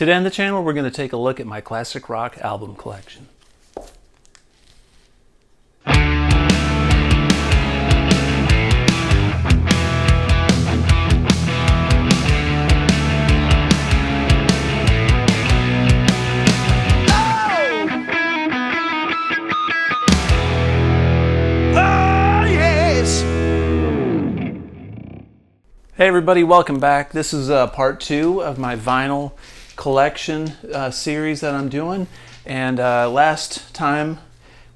Today on the channel, we're going to take a look at my classic rock album collection. Hey everybody, welcome back. This is part 2 of my vinyl collection series that I'm doing. And last time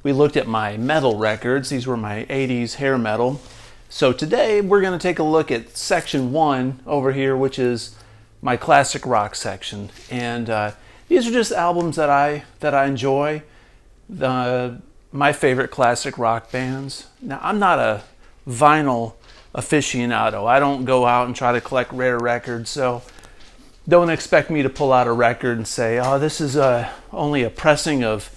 we looked at my metal records. These were my 80s hair metal. So today we're going to take a look at section 1 over here, which is my classic rock section. And these are just albums that I enjoy. My favorite classic rock bands. Now, I'm not a vinyl aficionado. I don't go out and try to collect rare records, so don't expect me to pull out a record and say, oh, this is only a pressing of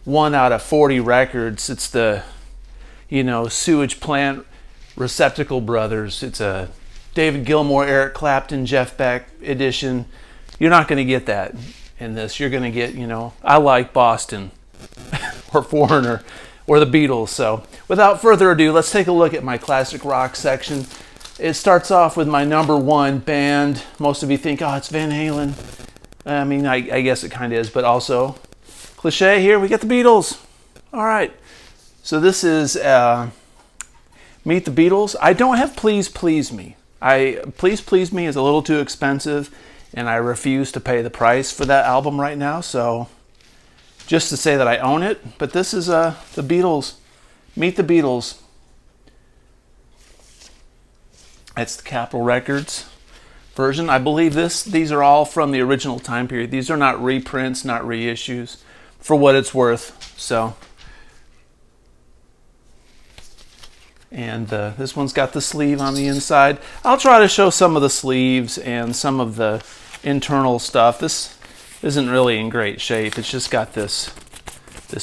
1 out of 40 records. It's the, Sewage Plant Receptacle Brothers. It's a David Gilmour, Eric Clapton, Jeff Beck edition. You're not going to get that in this. You're going to get, I like Boston or Foreigner or the Beatles. So without further ado, let's take a look at my classic rock section. It starts off with my number 1 band. Most of you think, oh, it's Van Halen. I mean, I guess it kind of is, but also cliche here, we get the Beatles. All right, so this is Meet the Beatles. I don't have Please Please Me. Please Please Me is a little too expensive, and I refuse to pay the price for that album right now, so just to say that I own it. But this is the Beatles. Meet the Beatles. It's the Capitol Records version. I believe these are all from the original time period. These are not reprints, not reissues, for what it's worth. So, and this one's got the sleeve on the inside. I'll try to show some of the sleeves and some of the internal stuff. This isn't really in great shape. It's just got this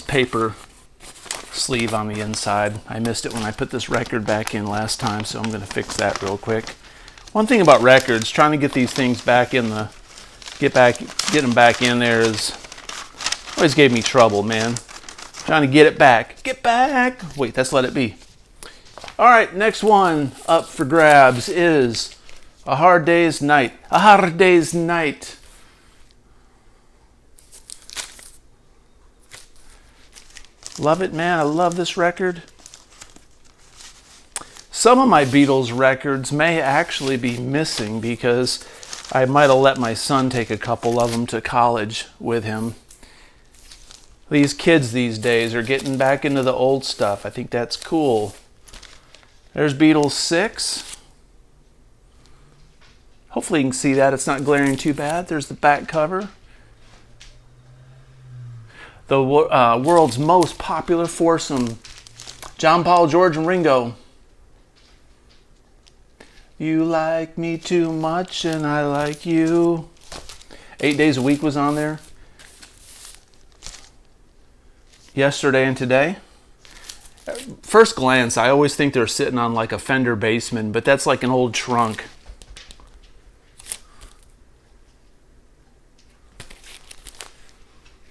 paper sleeve on the inside. I missed it when I put this record back in last time, so I'm going to fix that real quick. One thing about records, trying to get these things back in get them back in there is always gave me trouble, man. Trying to get it back. Get back! Wait, let's let it be. All right, next one up for grabs is A Hard Day's Night. A Hard Day's Night. Love it, man. I love this record. Some of my Beatles records may actually be missing because I might have let my son take a couple of them to college with him. These kids these days are getting back into the old stuff. I think that's cool. There's Beatles 6. Hopefully you can see that. It's not glaring too bad. There's the back cover. The world's most popular foursome, John, Paul, George, and Ringo. You like me too much and I like you. 8 Days a Week was on there. Yesterday and Today. First glance, I always think they're sitting on like a Fender Bassman, but that's like an old trunk.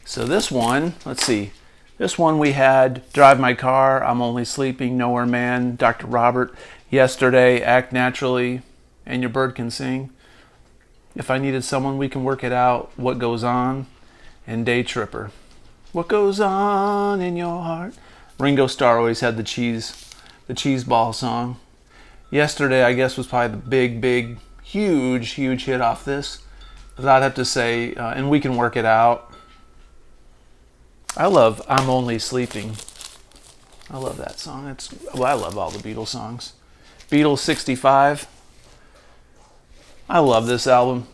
So this one, let's see. This one we had Drive My Car, I'm Only Sleeping, Nowhere Man, Dr. Robert, Yesterday, Act Naturally, and Your Bird Can Sing. If I Needed Someone, We Can Work It Out, What Goes On, and Day Tripper. What goes on in your heart? Ringo Starr always had the cheese ball song. Yesterday, I guess, was probably the big, huge hit off this. But I'd have to say, and We Can Work It Out. I love I'm Only Sleeping. I love that song. I love all the Beatles songs. Beatles 65. I love this album.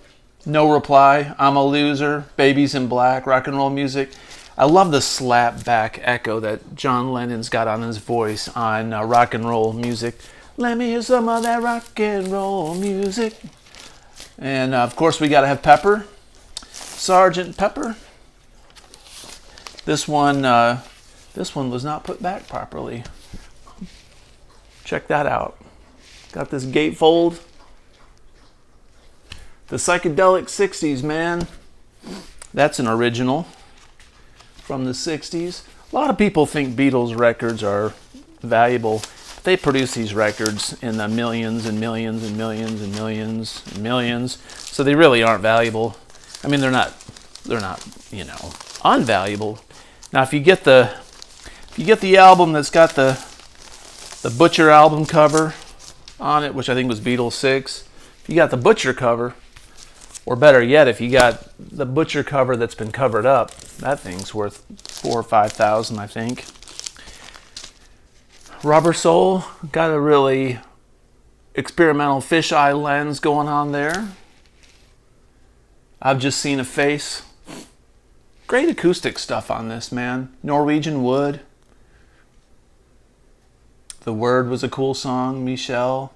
No Reply, I'm a Loser, Babies in Black, Rock and Roll Music. I love the slap back echo that John Lennon's got on his voice on Rock and Roll Music. Let me hear some of that rock and roll music. And of course we gotta have Pepper. Sergeant Pepper. This one was not put back properly. Check that out. Got this gatefold. The psychedelic 60s, man. That's an original from the 60s. A lot of people think Beatles records are valuable. They produce these records in the millions and millions and millions and millions and millions, so they really aren't valuable. I mean, they're not, you know, unvaluable. Now, if you get the album that's got the Butcher album cover on it, which I think was Beatles 6, if you got the Butcher cover, or better yet, if you got the Butcher cover that's been covered up, that thing's worth $4,000 or $5,000, I think. Rubber Soul, got a really experimental fisheye lens going on there. I've Just Seen a Face. Great acoustic stuff on this, man. Norwegian Wood. The Word was a cool song, Michelle.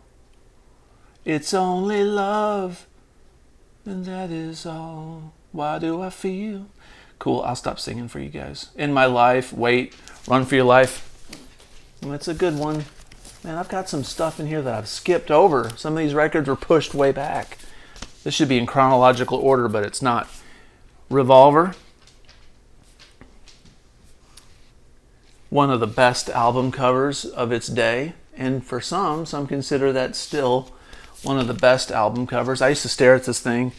It's only love, and that is all. Why do I feel? Cool, I'll stop singing for you guys. In My Life, Wait, Run for Your Life. That's a good one. Man, I've got some stuff in here that I've skipped over. Some of these records were pushed way back. This should be in chronological order, but it's not. Revolver. One of the best album covers of its day. And for some consider that still one of the best album covers. I used to stare at this thing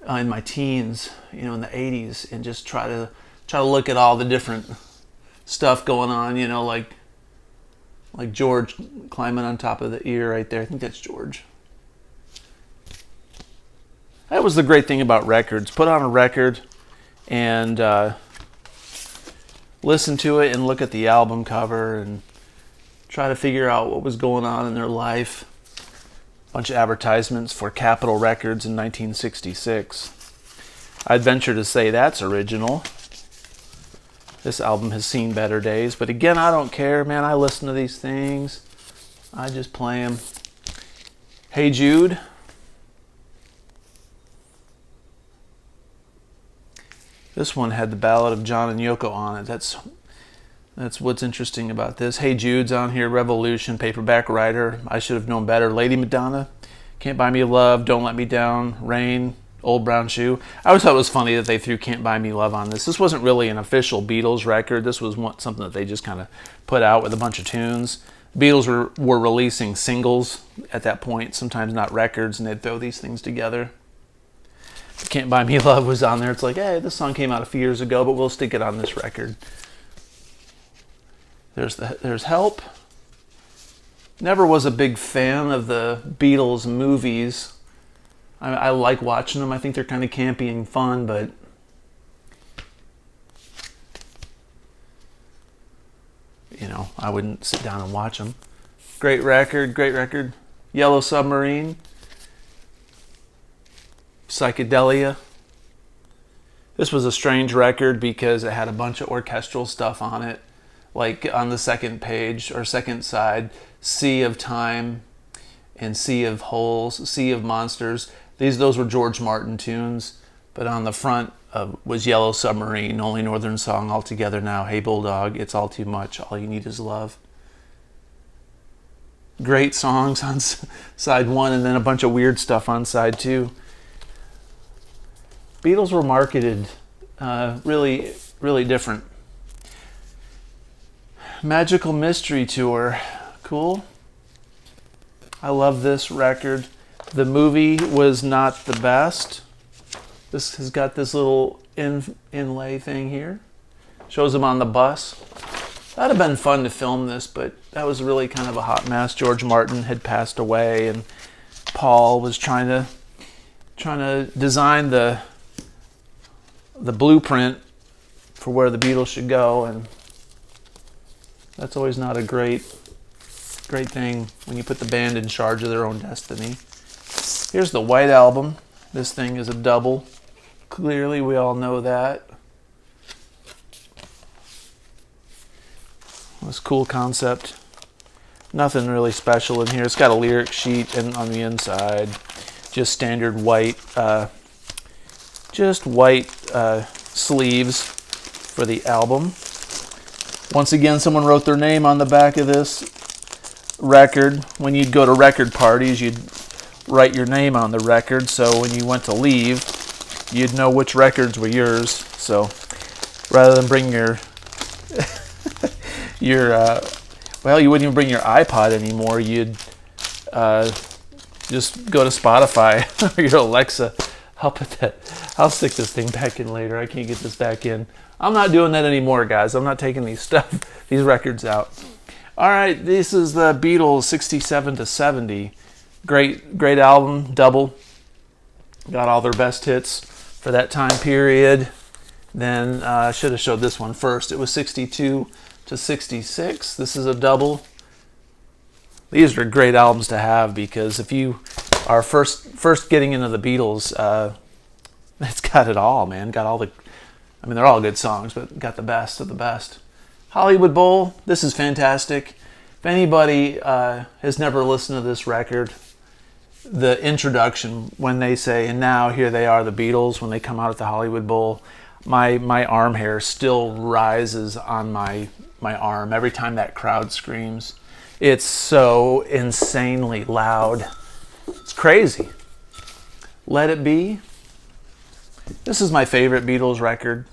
in my teens, you know, in the 80s, and just try to look at all the different stuff going on, you know, like George climbing on top of the ear right there. I think that's George. That was the great thing about records. Put on a record and listen to it and look at the album cover and try to figure out what was going on in their life. Bunch of advertisements for Capitol Records in 1966. I'd venture to say that's original. This album has seen better days, but again, I don't care, man. I listen to these things. I just play them. Hey Jude. This one had the Ballad of John and Yoko on it. That's what's interesting about this. Hey Jude's on here. Revolution, Paperback Writer, I Should Have Known Better, Lady Madonna, Can't Buy Me Love, Don't Let Me Down, Rain, Old Brown Shoe. I always thought it was funny that they threw Can't Buy Me Love on this. This wasn't really an official Beatles record. This was something that they just kind of put out with a bunch of tunes. Beatles were releasing singles at that point, sometimes not records, and they'd throw these things together. Can't Buy Me Love was on there. It's like, hey, this song came out a few years ago, but we'll stick it on this record. There's Help. Never was a big fan of the Beatles movies. I like watching them. I think they're kind of campy and fun, but you know, I wouldn't sit down and watch them. Great record. Yellow Submarine. Psychedelia. This was a strange record because it had a bunch of orchestral stuff on it. Like on the second page or second side, Sea of Time and Sea of Holes, Sea of Monsters. Those were George Martin tunes, but on the front was Yellow Submarine, Only Northern Song, All Together Now, Hey Bulldog, It's All Too Much, All You Need Is Love. Great songs on side one, and then a bunch of weird stuff on side two. Beatles were marketed really, really different. Magical Mystery Tour. Cool. I love this record. The movie was not the best. This has got this little inlay thing here. Shows them on the bus. That'd have been fun to film this, but that was really kind of a hot mess. George Martin had passed away, and Paul was trying to design the blueprint for where the Beatles should go, and that's always not a great thing when you put the band in charge of their own destiny. Here's the White Album. This thing is a double. Clearly, we all know that. This cool concept. Nothing really special in here. It's got a lyric sheet on the inside. Just standard white, sleeves for the album. Once again, someone wrote their name on the back of this record. When you'd go to record parties, you'd write your name on the record, so when you went to leave, you'd know which records were yours. So rather than bring your well, you wouldn't even bring your iPod anymore. You'd just go to Spotify or your Alexa. I'll stick this thing back in later. I can't get this back in. I'm not doing that anymore, guys. I'm not taking these records out. All right, this is the Beatles 67 to 70. Great album, double. Got all their best hits for that time period. Then I should have showed this one first. It was 62 to 66. This is a double. These are great albums to have because if you are first getting into the Beatles, it's got it all, man. Got all they're all good songs, but got the best of the best. Hollywood Bowl, this is fantastic. If anybody has never listened to this record, the introduction when they say, and now here they are, the Beatles, when they come out at the Hollywood Bowl, my arm hair still rises on my arm every time that crowd screams. It's so insanely loud. It's crazy. Let It Be. This is my favorite Beatles record.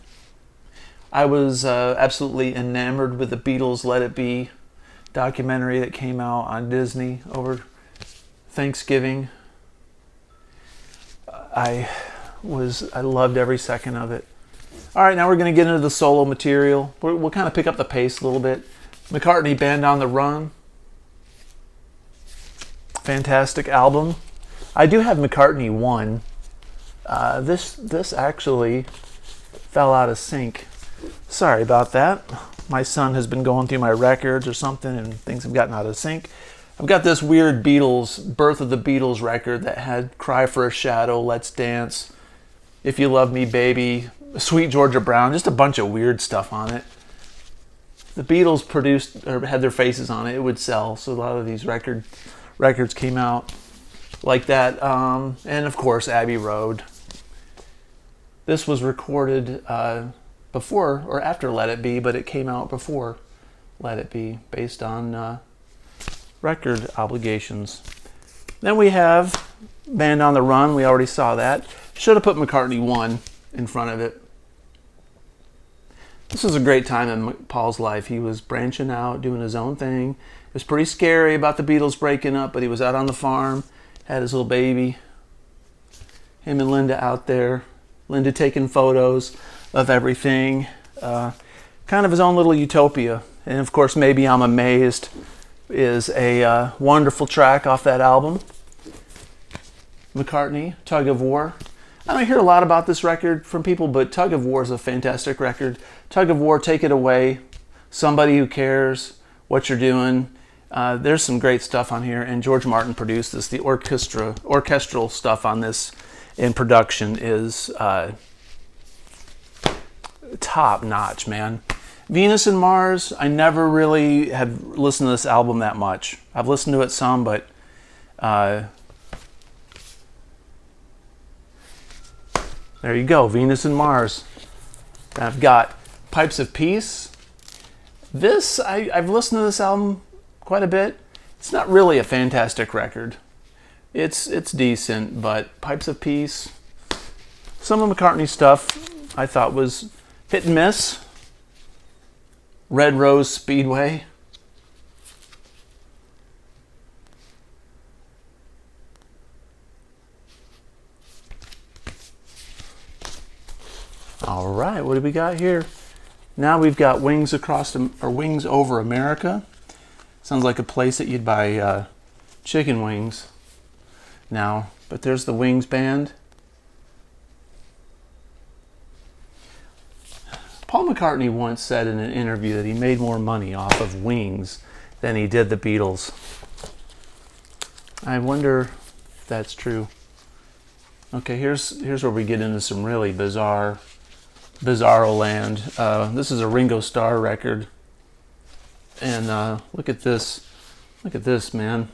I was absolutely enamored with the Beatles' Let It Be documentary that came out on Disney over Thanksgiving. I loved every second of it. All right, now we're going to get into the solo material. We'll kind of pick up the pace a little bit. McCartney, Band on the Run. Fantastic album. I do have McCartney 1. This actually fell out of sync. Sorry about that. My son has been going through my records or something and things have gotten out of sync. I've got this weird Beatles, Birth of the Beatles record that had Cry for a Shadow, Let's Dance, If You Love Me Baby, Sweet Georgia Brown, just a bunch of weird stuff on it. The Beatles produced or had their faces on it. It would sell, so a lot of these records came out like that. And of course, Abbey Road. This was recorded before or after Let It Be, but it came out before Let It Be, based on record obligations. Then we have Band on the Run. We already saw that. Should have put McCartney 1 in front of it. This was a great time in Paul's life. He was branching out, doing his own thing. It was pretty scary about the Beatles breaking up, but he was out on the farm, had his little baby. Him and Linda out there. Linda taking photos of everything. Kind of his own little utopia. And of course, Maybe I'm Amazed is a wonderful track off that album. McCartney, Tug of War. I don't hear a lot about this record from people, but Tug of War is a fantastic record. Tug of War, Take It Away, Somebody Who Cares, What You're Doing. There's some great stuff on here, and George Martin produced this. The orchestral stuff on this in production is top notch, man. Venus and Mars, I never really have listened to this album that much. I've listened to it some, but there you go, Venus and Mars. And I've got Pipes of Peace. This, I've listened to this album quite a bit. It's not really a fantastic record. It's decent, but Pipes of Peace, some of McCartney's stuff I thought was hit and miss. Red Rose Speedway. All right, what do we got here? Now we've got Wings Over America. Sounds like a place that you'd buy chicken wings now, but there's the Wings band. Paul McCartney once said in an interview that he made more money off of Wings than he did the Beatles. I wonder if that's true. Okay, here's where we get into some really bizarro land. This is a Ringo Starr record, and look at this. Look at this, man.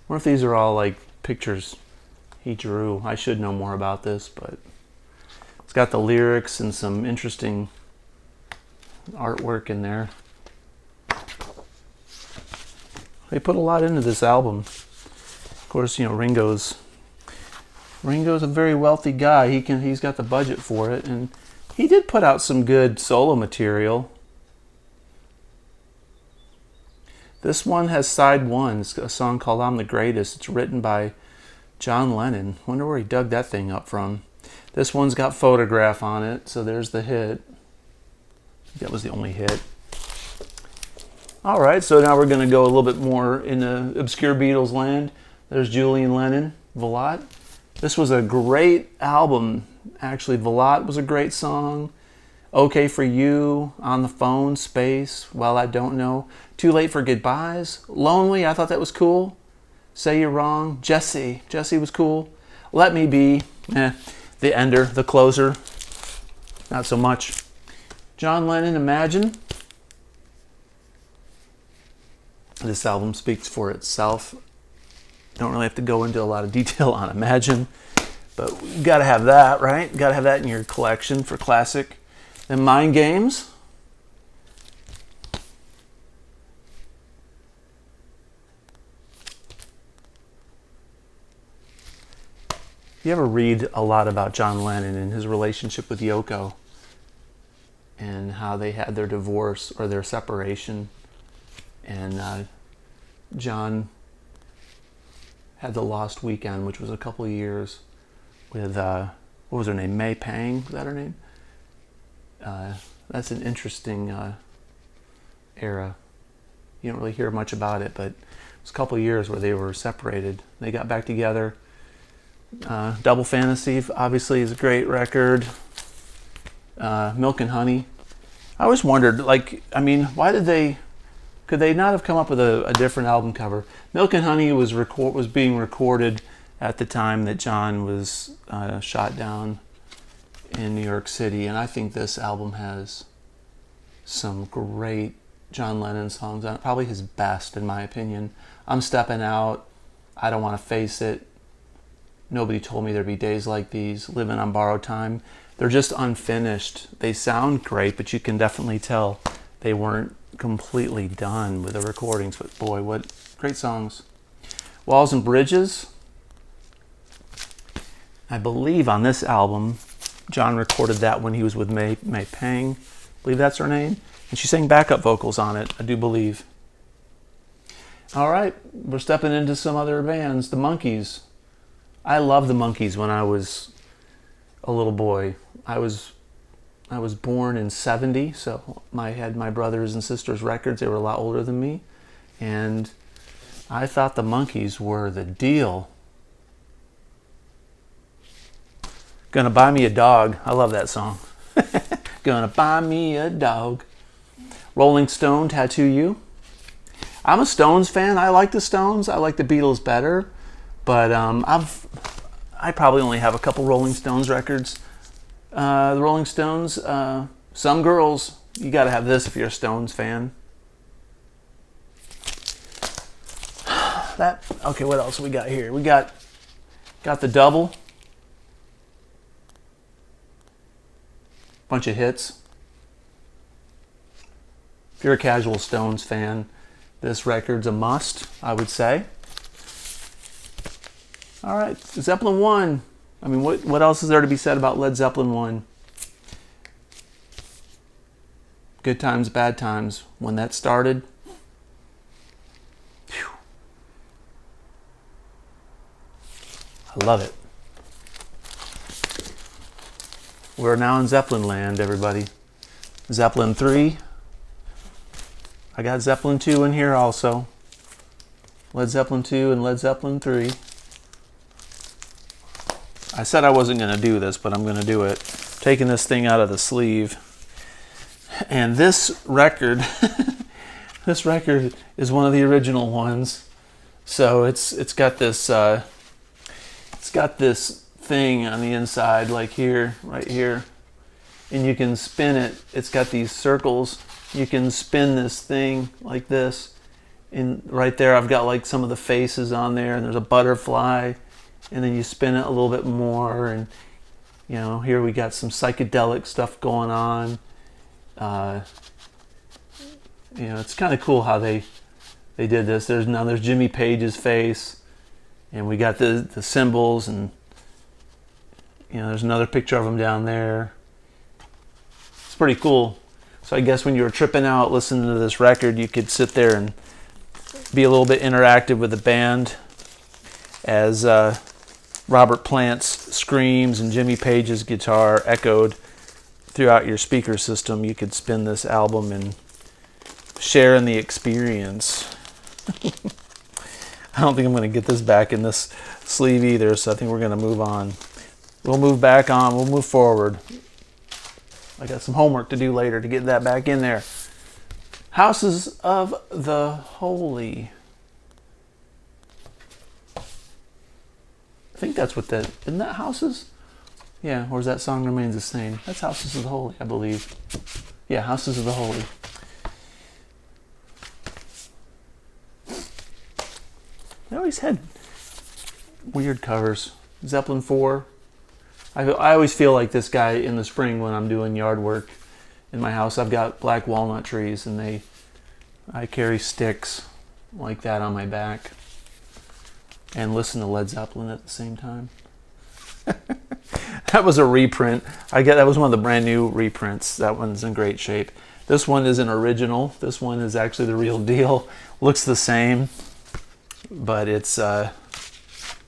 I wonder if these are all like pictures he drew. I should know more about this, but it's got the lyrics and some interesting artwork in there. They put a lot into this album. Of course, Ringo's a very wealthy guy. He's got the budget for it, and he did put out some good solo material. This one has side one. It's a song called "I'm the Greatest." It's written by John Lennon. Wonder where he dug that thing up from. This one's got "Photograph" on it, so there's the hit. That was the only hit. All right, so now we're going to go a little bit more into obscure Beatles land. There's Julian Lennon, Velotte. This was a great album. Actually, Velotte was a great song. "Okay for You," "On the Phone," "Space," "Well, I Don't Know," "Too Late for Goodbyes," "Lonely," I thought that was cool. "Say You're Wrong," Jesse was cool. "Let Me Be," the ender, the closer, not so much. John Lennon, "Imagine." This album speaks for itself. Don't really have to go into a lot of detail on "Imagine," but you got to have that, right? Got to have that in your collection for classic. Then "Mind Games." You ever read a lot about John Lennon and his relationship with Yoko and how they had their divorce or their separation, and John had the Lost Weekend, which was a couple of years with what was her name? May Pang, was that her name? That's an interesting era. You don't really hear much about it, but it was a couple of years where they were separated. They got back together. Double Fantasy obviously is a great record. Milk and Honey. I always wondered, why could they not have come up with a different album cover? Milk and Honey was being recorded at the time that John was shot down in New York City, and I think this album has some great John Lennon songs on it. Probably his best, in my opinion. "I'm Stepping Out," "I Don't Want to Face It," "Nobody Told Me There'd Be Days Like These," "Living on Borrowed Time." They're just unfinished. They sound great, but you can definitely tell they weren't completely done with the recordings. But boy, what great songs. "Walls and Bridges." I believe on this album, John recorded that when he was with May Pang. I believe that's her name. And she sang backup vocals on it, I do believe. All right, we're stepping into some other bands. The Monkees. I loved the Monkees when I was a little boy. I was born in '70, so I had my brothers and sisters' records. They were a lot older than me, and I thought the Monkees were the deal. "Gonna Buy Me a Dog." I love that song. "Gonna buy me a dog." Rolling Stone, "Tattoo You." I'm a Stones fan. I like the Stones. I like the Beatles better, but I probably only have a couple Rolling Stones records. The Rolling Stones, "Some Girls." You got to have this if you're a Stones fan. Okay, what else we got here? We got the double. Bunch of hits. If you're a casual Stones fan, this record's a must, I would say. All right, Zeppelin 1. I mean, what else is there to be said about Led Zeppelin 1? Good Times, Bad Times. When that started, phew, I love it. We're now in Zeppelin land, everybody. Zeppelin 3. I got Zeppelin 2 in here also. Led Zeppelin 2 and Led Zeppelin 3. I said I wasn't going to do this, but I'm going to do it. Taking this thing out of the sleeve. And this record, this record is one of the original ones. So it's got this thing on the inside, like here, right here, and you can spin it. It's got these circles. You can spin this thing like this, and right there I've got like some of the faces on there, and there's a butterfly, and then you spin it a little bit more, and here we got some psychedelic stuff going on. It's kind of cool how they did this. There's Jimmy Page's face, And we got the symbols, and there's another picture of them down there. It's pretty cool. So I guess when you were tripping out listening to this record, you could sit there and be a little bit interactive with the band as Robert Plant's screams and Jimmy Page's guitar echoed throughout your speaker system. You could spin this album and share in the experience. I don't think I'm going to get this back in this sleeve either, so I think we're going to move on. We'll move back on. We'll move forward. I got some homework to do later to get that back in there. Houses of the Holy. I think that's what that... Isn't that Houses? Yeah, or is that Song Remains the Same? That's Houses of the Holy, I believe. Yeah, Houses of the Holy. They always had weird covers. Zeppelin 4. I always feel like this guy in the spring when I'm doing yard work in my house. I've got black walnut trees, and I carry sticks like that on my back and listen to Led Zeppelin at the same time. That was a reprint. That was one of the brand new reprints. That one's in great shape. This one is an original. This one is actually the real deal. Looks the same, but it's in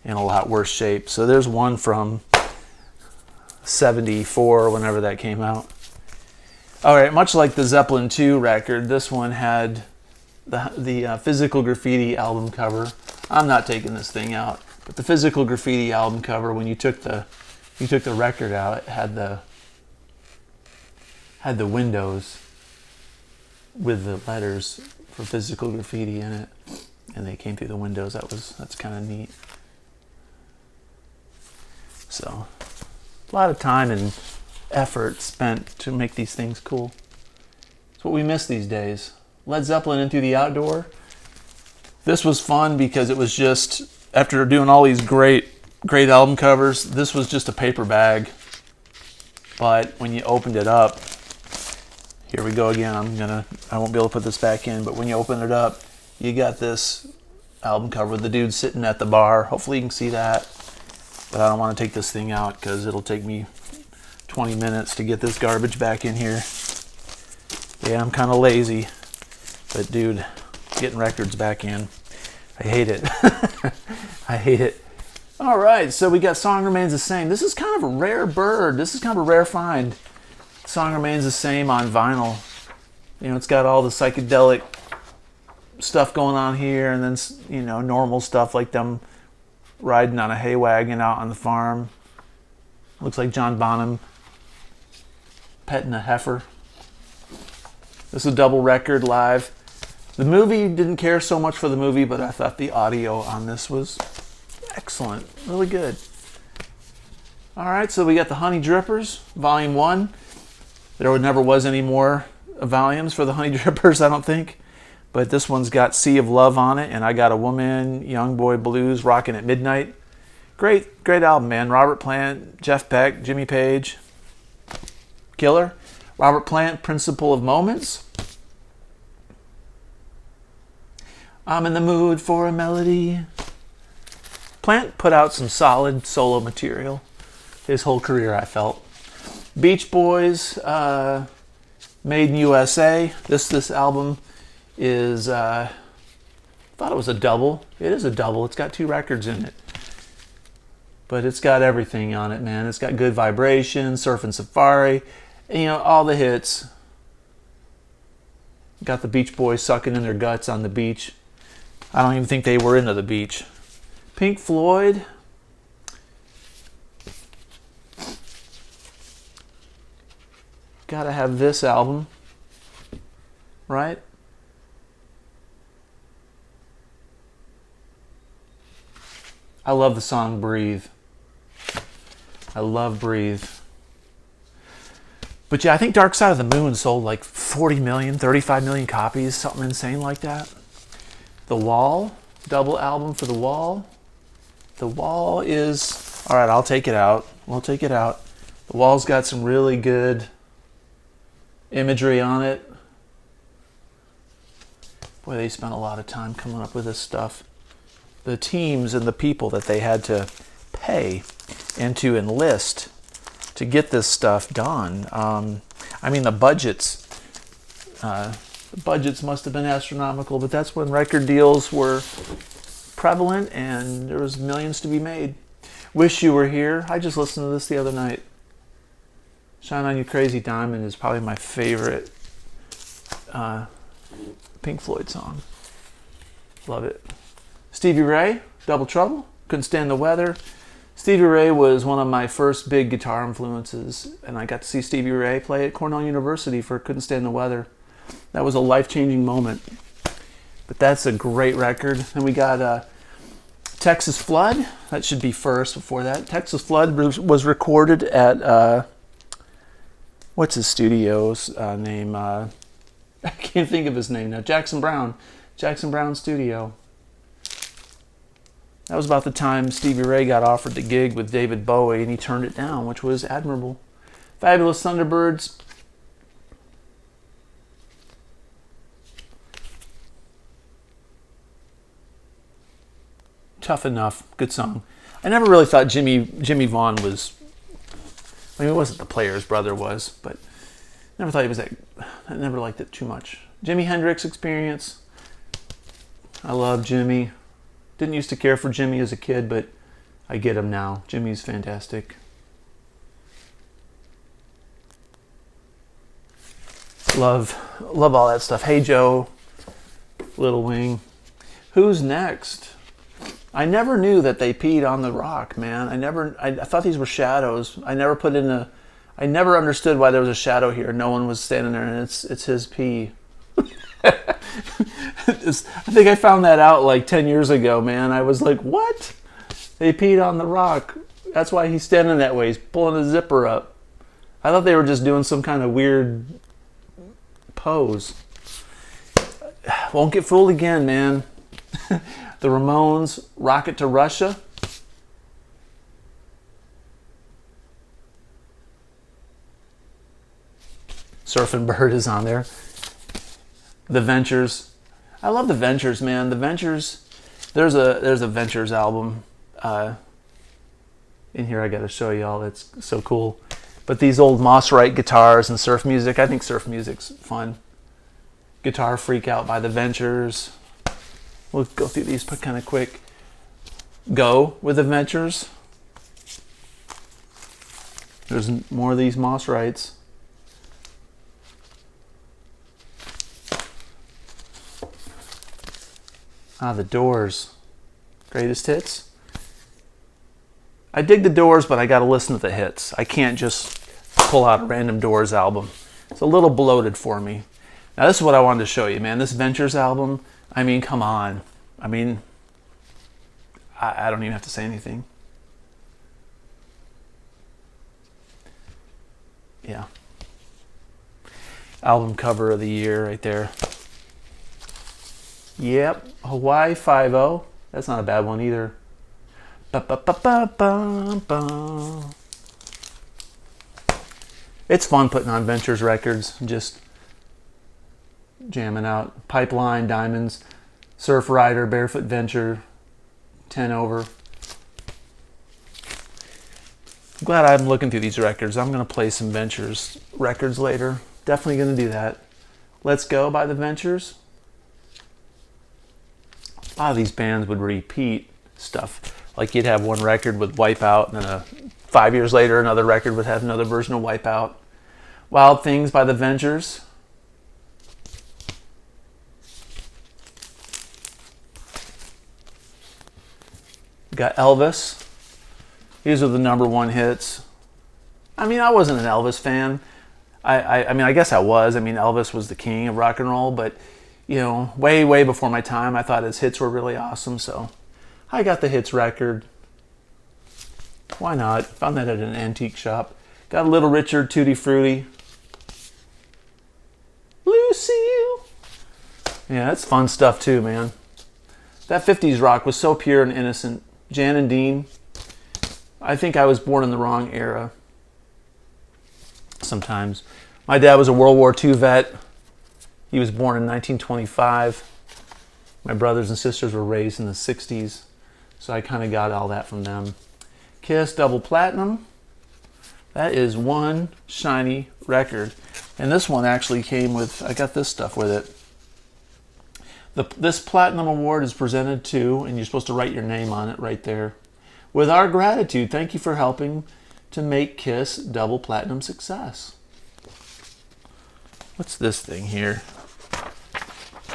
a lot worse shape. So there's one from 74, whenever that came out. All right, much like the Zeppelin 2 record, this one had the Physical Graffiti album cover. I'm not taking this thing out, but the Physical Graffiti album cover, when you took the record out, it had the windows with the letters for Physical Graffiti in it, and they came through the windows. That's kind of neat. So, a lot of time and effort spent to make these things cool. It's what we miss these days. Led Zeppelin Into the Outdoor. This was fun because it was just, after doing all these great album covers, this was just a paper bag. But when you opened it up, here we go again, I won't be able to put this back in, but when you open it up, you got this album cover with the dude sitting at the bar. Hopefully you can see that. But I don't want to take this thing out because it'll take me 20 minutes to get this garbage back in here. Yeah, I'm kind of lazy. But dude, getting records back in, I hate it. I hate it. All right, so we got Song Remains the Same. This is kind of a rare bird. This is kind of a rare find. Song Remains the Same on vinyl. It's got all the psychedelic stuff going on here, and then normal stuff like them riding on a hay wagon out on the farm. Looks like John Bonham petting a heifer. This is a double record live. The movie, didn't care so much for the movie, but I thought the audio on this was excellent. Really good. Alright, so we got the Honey Drippers, Volume 1. There never was any more volumes for the Honey Drippers, I don't think. But this one's got Sea of Love on it, and I Got a Woman, Young Boy Blues, Rockin' at Midnight. Great album, man. Robert Plant, Jeff Beck, Jimmy Page. Killer. Robert Plant, Principle of Moments. I'm in the mood for a melody. Plant put out some solid solo material his whole career, I felt. Beach Boys, Made in USA. This album is, thought it was a double. It is a double. It's got 2 records in it. But it's got everything on it, man. It's got Good Vibration, Surfin' Safari, all the hits. Got the Beach Boys sucking in their guts on the beach. I don't even think they were into the beach. Pink Floyd. Gotta have this album, right? I love the song Breathe. I love Breathe. But yeah, I think Dark Side of the Moon sold like 40 million, 35 million copies, something insane like that. The Wall, double album for The Wall. The Wall is, all right, I'll take it out. We'll take it out. The Wall's got some really good imagery on it. Boy, they spent a lot of time coming up with this stuff. the teams and the people that they had to pay and to enlist to get this stuff done. I mean, the budgets must have been astronomical, but that's when record deals were prevalent and there was millions to be made. Wish You Were Here. I just listened to this the other night. Shine On You Crazy Diamond is probably my favorite Pink Floyd song. Love it. Stevie Ray, Double Trouble. Couldn't Stand the Weather. Stevie Ray was one of my first big guitar influences, and I got to see Stevie Ray play at Cornell University for Couldn't Stand the Weather. That was a life-changing moment. But that's a great record. And we got Texas Flood. That should be first before that. Texas Flood was recorded at, what's his studio's name? I can't think of his name now. Jackson Browne Studio. That was about the time Stevie Ray got offered the gig with David Bowie, and he turned it down, which was admirable. Fabulous Thunderbirds. Tough Enough. Good song. I never really thought Jimmy Vaughn was... I mean, it wasn't the Player's brother was, but never thought he was that... I never liked it too much. Jimi Hendrix Experience. I love Jimmy. Didn't used to care for Jimmy as a kid, but I get him now. Jimmy's fantastic. Love all that stuff. Hey Joe, Little Wing. Who's Next? I never knew that they peed on the rock, man. I thought these were shadows. I never understood why there was a shadow here. No one was standing there, and it's his pee. I think I found that out like 10 years ago, man. I was like, what? They peed on the rock. That's why he's standing that way. He's pulling the zipper up. I thought they were just doing some kind of weird pose. Won't get fooled again, man. The Ramones, Rocket to Russia. Surfing Bird is on there. The Ventures. I love the Ventures, man. The Ventures. There's a Ventures album in here. I got to show y'all. It's so cool. But these old Moss Wright guitars and surf music. I think surf music's fun. Guitar Freak Out by the Ventures. We'll go through these kind of quick. Go with the Ventures. There's more of these Moss Wrights. The Doors. Greatest Hits. I dig the Doors, but I got to listen to the hits. I can't just pull out a random Doors album. It's a little bloated for me. Now this is what I wanted to show you, man. This Ventures album, I mean, come on. I mean, I don't even have to say anything. Yeah. Album cover of the year right there. Yep, Hawaii 5-0. That's not a bad one either. Ba-ba-ba-ba-ba-ba. It's fun putting on Ventures records, just jamming out. Pipeline, Diamonds, Surf Rider, Barefoot Venture, 10 Over. I'm glad I'm looking through these records. I'm going to play some Ventures records later. Definitely going to do that. Let's Go by the Ventures. A lot of these bands would repeat stuff. Like you'd have one record with Wipeout, and then 5 years later another record would have another version of Wipeout. Wild Things by the Ventures. Got Elvis. These are the #1 hits. I mean, I wasn't an Elvis fan. I mean, I guess I was. I mean, Elvis was the king of rock and roll, but you know, way before my time. I thought his hits were really awesome, so I got the hits record. Why not? Found that at an antique shop. Got a Little Richard, Tutti Frutti. Lucille. Yeah, that's fun stuff too, man. That 50s rock was so pure and innocent. Jan and Dean. I think I was born in the wrong era. Sometimes. My dad was a World War II vet. He was born in 1925. My brothers and sisters were raised in the 60s. So I kind of got all that from them. Kiss Double Platinum. That is one shiny record. And this one actually came with, I got this stuff with it. This Platinum Award is presented to, and you're supposed to write your name on it right there. With our gratitude, thank you for helping to make Kiss Double Platinum success. What's this thing here?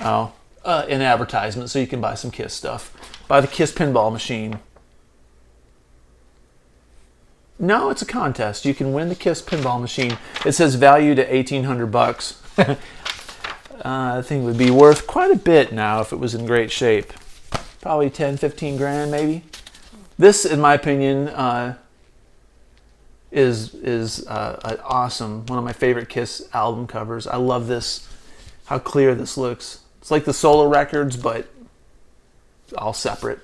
Oh, an advertisement so you can buy some Kiss stuff. Buy the Kiss pinball machine. No, it's a contest. You can win the Kiss pinball machine. It says valued at $1,800. I think it would be worth quite a bit now if it was in great shape. Probably 10, 15 grand maybe. This, in my opinion, is awesome. One of my favorite Kiss album covers. I love this, how clear this looks. It's like the solo records, but all separate.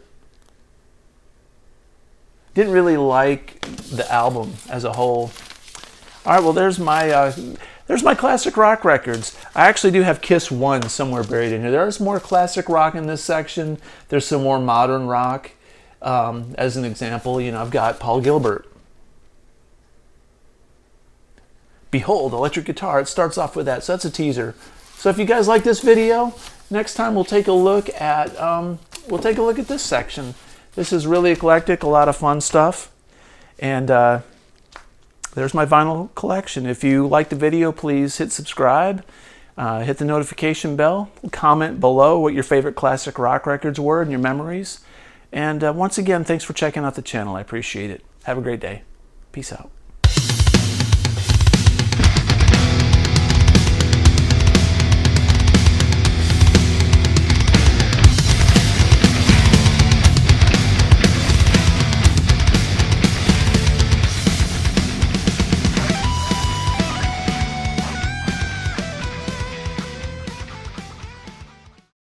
Didn't really like the album as a whole. All right, well, there's my classic rock records. I actually do have Kiss 1 somewhere buried in here. There's more classic rock in this section. There's some more modern rock. As an example, you know, I've got Paul Gilbert. Behold, electric guitar. It starts off with that, so that's a teaser. So if you guys like this video, next time we'll take a look at this section. This is really eclectic, a lot of fun stuff, and there's my vinyl collection. If you like the video, please hit subscribe, hit the notification bell, comment below what your favorite classic rock records were and your memories. And once again, thanks for checking out the channel. I appreciate it. Have a great day. Peace out.